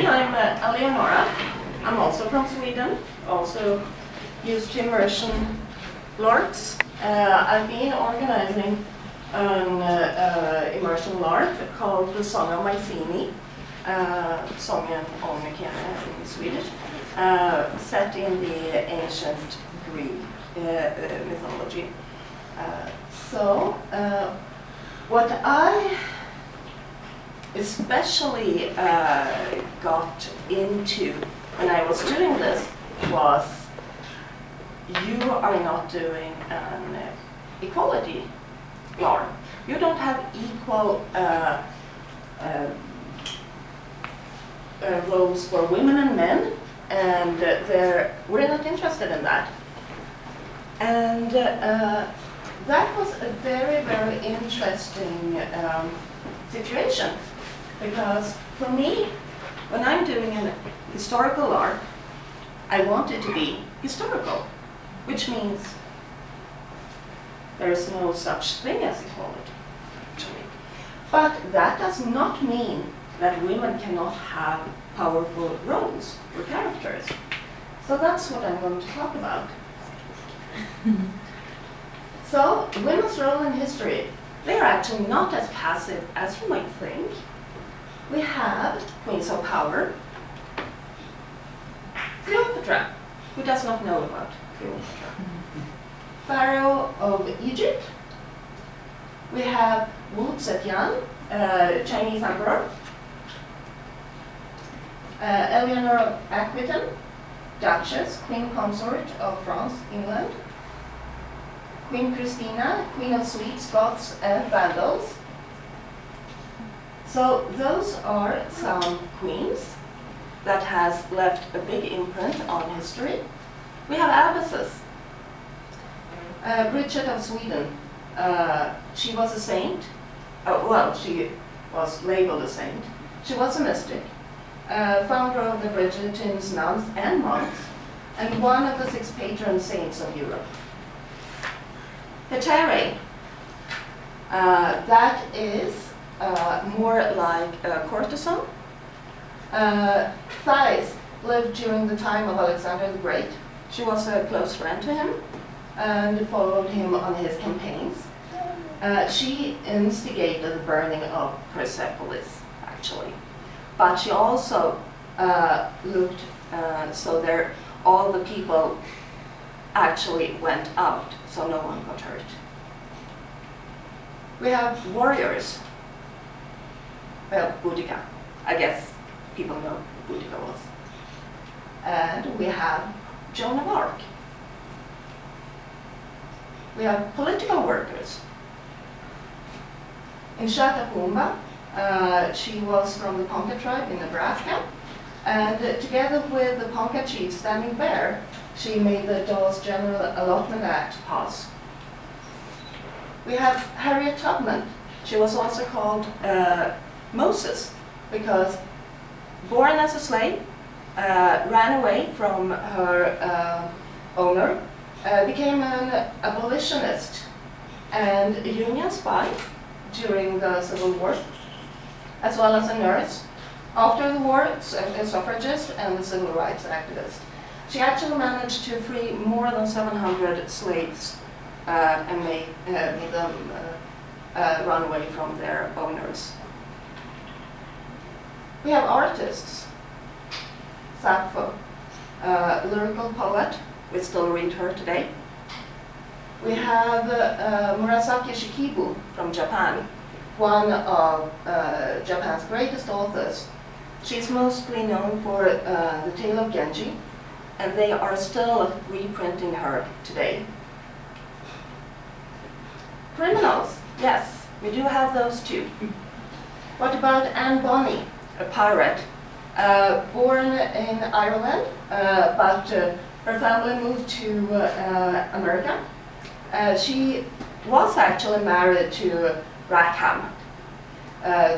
me, I'm Eleonora. I'm also from Sweden, also used to immersion LARPs. I've been organizing an immersion LARP called The Song of Mycenae, sången om Mycenae in Swedish, set in the ancient Greek mythology. What I especially got into when I was doing this was you are not doing an equality LARP. You don't have equal roles for women and men, and we're not interested in that. And that was a very, very interesting situation, because for me, when I'm doing a historical LARP, I want it to be historical, which means there is no such thing as equality, actually. But that does not mean that women cannot have powerful roles or characters. So that's what I'm going to talk about. So, women's role in history, they are actually not as passive as you might think. We have queens of power. Cleopatra, who does not know about Cleopatra? Pharaoh of Egypt. We have Wu Zetian, Chinese emperor. Eleanor of Aquitaine, Duchess, Queen Consort of France, England. Queen Christina, Queen of Swedes, Goths, and Vandals. So those are some queens that has left a big imprint on history. We have abbesses. Bridget of Sweden, she was a saint. Well, she was labeled a saint. She was a mystic, founder of the Bridgerton nuns and monks, and one of the 6 patron saints of Europe. Hetairai, that is more like a courtesan. Thais lived during the time of Alexander the Great. She was a close friend to him and followed him on his campaigns. She instigated the burning of Persepolis, actually. But she also looked so there all the people actually went out, so no one got hurt. We have warriors. Well, Boudica. I guess people know who Boudica was. And we have Joan of Arc. We have political workers. In Shatakumba, she was from the Ponca tribe in Nebraska, and together with the Ponca chief Standing Bear, she made the Dawes General Allotment Act pass. We have Harriet Tubman. She was also called Moses because born as a slave, ran away from her owner, became an abolitionist and a Union spy during the Civil War, as well as a nurse. After the war, a suffragist and a civil rights activist. She actually managed to free more than 700 slaves and made them run away from their owners. We have artists. Sappho, lyrical poet. We still read her today. We have Murasaki Shikibu from Japan, one of Japan's greatest authors. She's mostly known for The Tale of Genji, and they are still reprinting her today. Criminals, yes, we do have those too. What about Anne Bonny, a pirate? Born in Ireland, but her family moved to America. She was actually married to Rackham,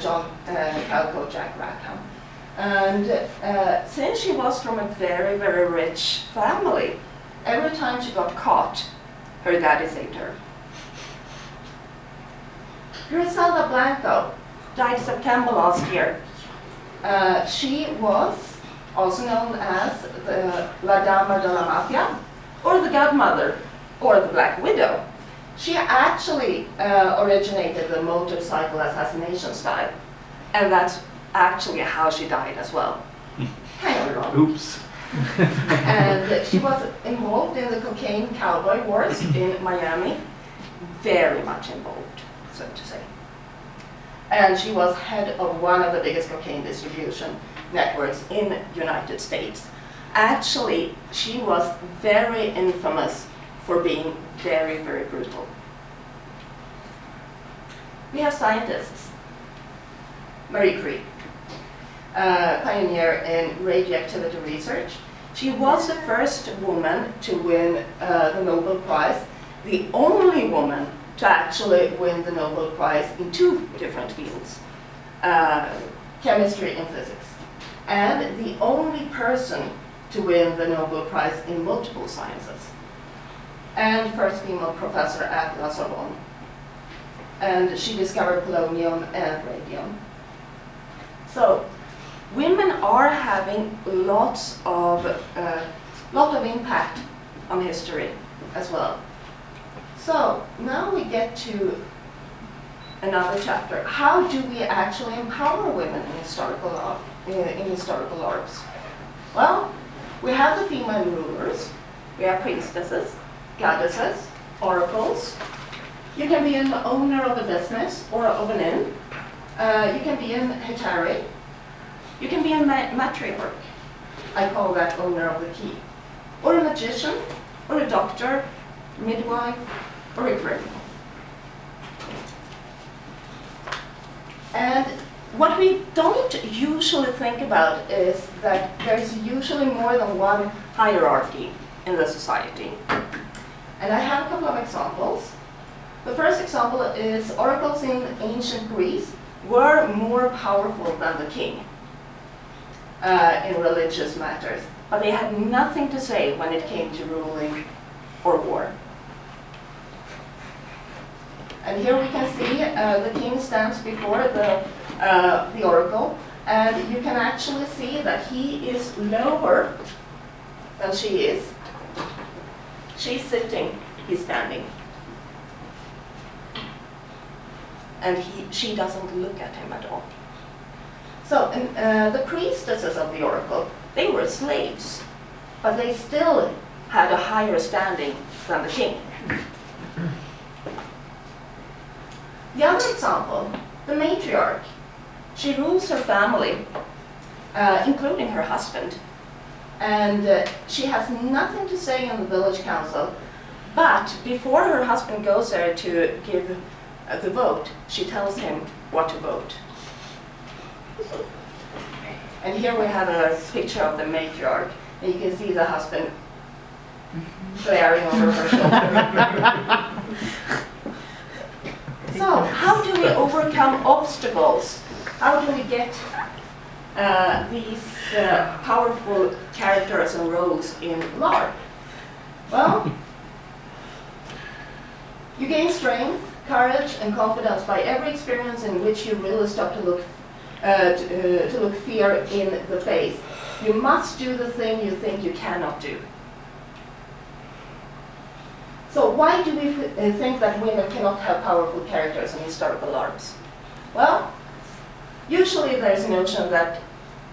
John Calico Jack Rackham. And since she was from a very, very rich family, every time she got caught, her daddy saved her. Griselda Blanco died September last year. She was also known as the La Dama de la Mafia, or the Godmother, or the Black Widow. She actually originated the motorcycle assassination style, and that's actually how she died as well. Kind of wrong. Oops. And she was involved in the cocaine cowboy wars in Miami, very much involved, so to say. And she was head of one of the biggest cocaine distribution networks in the United States. Actually, she was very infamous for being very, very brutal. We have scientists. Marie Curie, pioneer in radioactivity research. She was the first woman to win the Nobel Prize, the only woman to actually win the Nobel Prize in two different fields, chemistry and physics, and the only person to win the Nobel Prize in multiple sciences, and first female professor at La Sorbonne. And she discovered polonium and radium. So, women are having lot of impact on history as well. So now we get to another chapter. How do we actually empower women in historical orbs? Well, we have the female rulers, we have priestesses, goddesses, oracles. You can be an owner of a business or of an inn. You can be an hetairai. You can be a matriarch. I call that owner of the key. Or a magician, or a doctor, midwife, or a criminal. And what we don't usually think about is that there's usually more than one hierarchy in the society. And I have a couple of examples. The first example is oracles in ancient Greece were more powerful than the king in religious matters, but they had nothing to say when it came to ruling or war. And here we can see the king stands before the oracle, and you can actually see that he is lower than she is. She's sitting, he's standing. And she doesn't look at him at all. So the priestesses of the oracle, they were slaves, but they still had a higher standing than the king. The other example, the matriarch. She rules her family, including her husband, and she has nothing to say in the village council, but before her husband goes there to give the vote, she tells him what to vote. And here we have a picture of the matriarch, and you can see the husband glaring over her shoulder. So, how do we overcome obstacles? How do we get these powerful characters and roles in LARP? Well, you gain strength, courage, and confidence by every experience in which you really stop to look fear in the face. You must do the thing you think you cannot do. So why do we think that women cannot have powerful characters in historical LARPs? Well, usually there's a notion that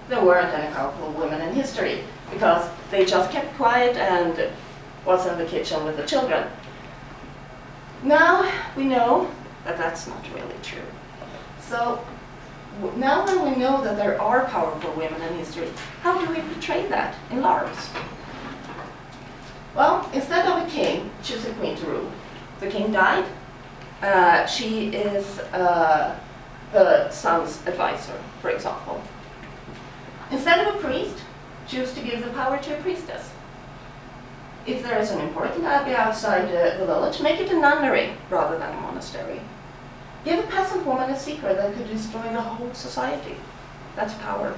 there weren't any powerful women in history because they just kept quiet and was in the kitchen with the children. Now we know that that's not really true. So now when we know that there are powerful women in history, how do we portray that in LARPs? Well, instead of a king, choose a queen to rule. The king died. She is the son's advisor, for example. Instead of a priest, choose to give the power to a priestess. If there is an important abbey outside the village, make it a nunnery rather than a monastery. Give a peasant woman a secret that could destroy the whole society. That's power.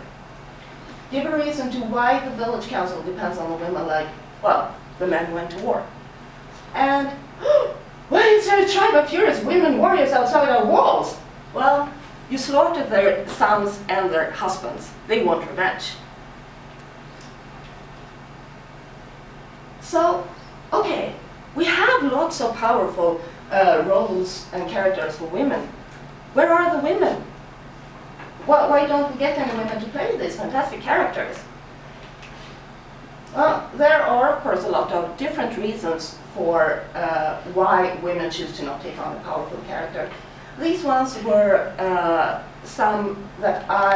Give a reason to why the village council depends on the women, like, well, the men went to war. And why is there a tribe of furious women warriors outside our walls? Well, You slaughtered their sons and their husbands. They want revenge. So, okay, we have lots of powerful roles and characters for women. Where are the women? Why don't we get any women to play these fantastic characters? Well, there are, of course, a lot of different reasons for why women choose to not take on a powerful character. These ones were some that I